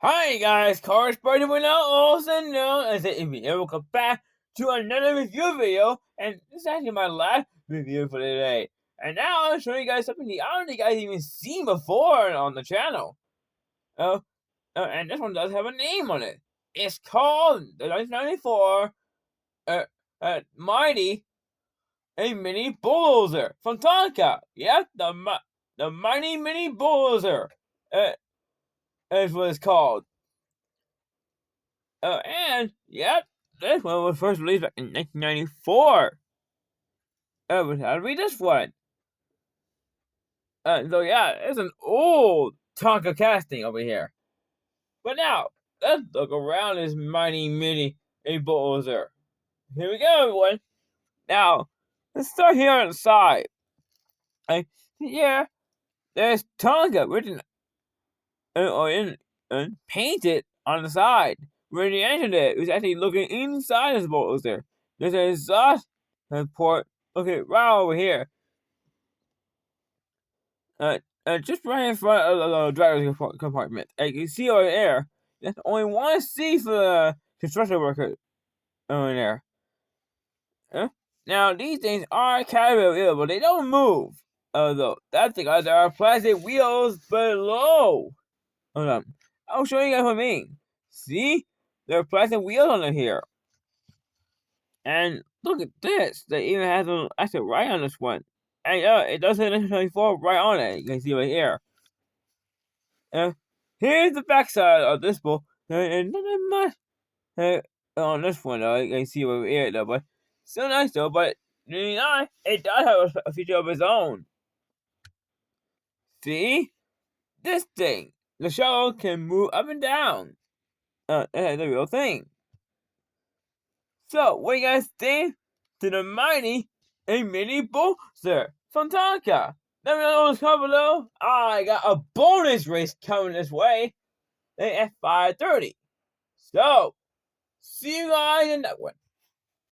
Hi guys, corresponding with also known as the Amy, and welcome back to another review video, and this is actually my last review for today. And now I'll show you guys something I don't think I've even seen before on the channel. And this one does have a name on it. It's called the 1994 Mighty a Mini Bulldozer from Tonka. Yep, the Mighty Mini Bulldozer is what it's called. And yep, this one was first released back in 1994. But how to read this one? So yeah, it's an old Tonka casting over here. But now, let's look around this mighty mini bulldozer. Here we go, everyone. Now, let's start here on the side. Yeah, there's Tonka written and painted on the side. When you entered it, it was actually looking inside this bulldozer. There's an exhaust port. Okay, right over here. Just right in front of the driver's compartment. You can see over there. There's only one seat for the construction worker over there. Now these things are kind of available. They don't move. Though that's because there are plastic wheels below. Hold on. I'll show you guys what I mean. See? There are plastic wheels on here. And look at this. They even have an actual right on this one. And it does say 1924 right on it. You can see right here. Here's the backside of this bowl. And nothing much on this one though. You can see over here though, but still nice though. But it does have a feature of its own. See? This thing. The shovel can move up and down. That's the real thing. So, what do you guys think to the mighty a mini Bulldozer from Tonka? Let me know in the comments below. I got a bonus race coming this way at 5:30. So, see you guys in that one.